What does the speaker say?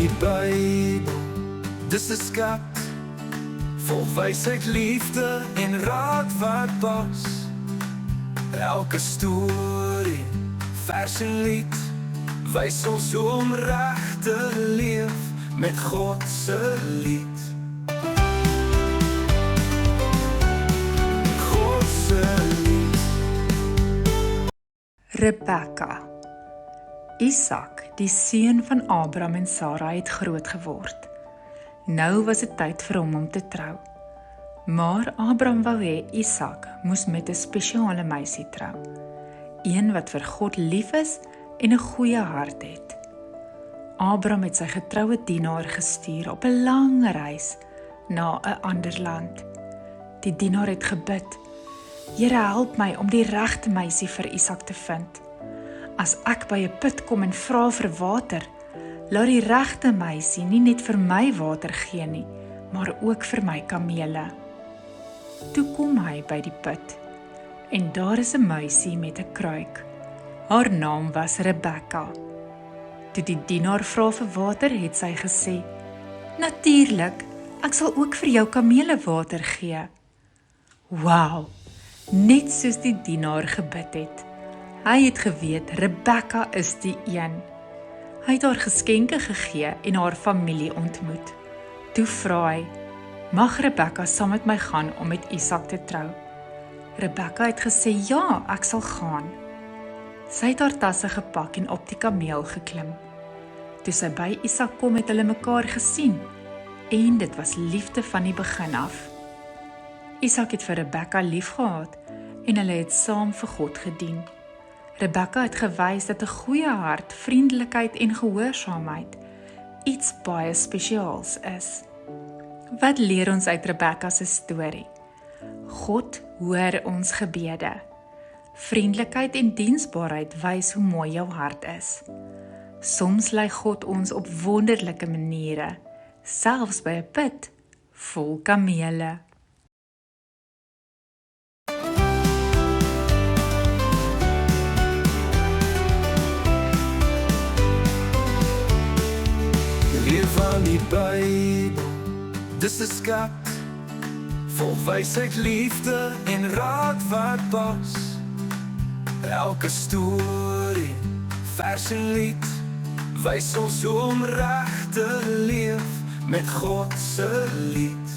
die Bybel, dis 'n skat vol wysheid, liefde en raad wat pas. Elke storie, vers en lied wys ons hoe om reg te leef met God se lied. God se lied. Rebekka. Isak, die seun van Abraham en Sara, het groot geword. Nou was dit tyd vir hom om te trou. Maar Abraham wou hê Isak moes met 'n spesiale meisie trou. Een wat vir God lief is en 'n goeie hart het. Abraham het sy getroue dienaar gestuur op 'n lang reis na 'n ander land. Die dienaar het gebid: Here, help my om die regte meisie vir Isak te vind. As ek by 'n put kom en vra vir water, laat die regte meisie nie net vir my water gee nie, maar ook vir my kamele. Toe kom hy by die put en daar is 'n muisie met 'n kruik. Haar naam was Rebekka. Toe die dienaar vra vir water, het sy gesê: Natuurlik, ek sal ook vir jou kamele water gee. Wow, net soos die dienaar gebid het. Hy het geweet Rebekka is die een. Hy het haar geskenke gegee en haar familie ontmoet. Toe vra hy: Mag Rebekka saam met my gaan om met Isak te trou? Rebekka het gesê: Ja, ek sal gaan. Sy het haar tasse gepak en op die kameel geklim. Toe sy by Isak kom, het hulle mekaar gesien en dit was liefde van die begin af. Isak het vir Rebekka liefgehad en hulle het saam vir God gedien. Rebekka het gewys dat 'n goeie hart, vriendelikheid en gehoorsaamheid iets baie spesiaals is. Wat leer ons uit Rebekka se storie? God hoor ons gebede. Vriendelikheid en diensbaarheid wys hoe mooi jou hart is. Soms lei God ons op wonderlike maniere, selfs by 'n put vol kamele. Leer van die Bybel, dis 'n skat vol wysheid, liefde en raad wat pas. Elke storie, vers en lied wys ons hoe om reg te leef met God se lied.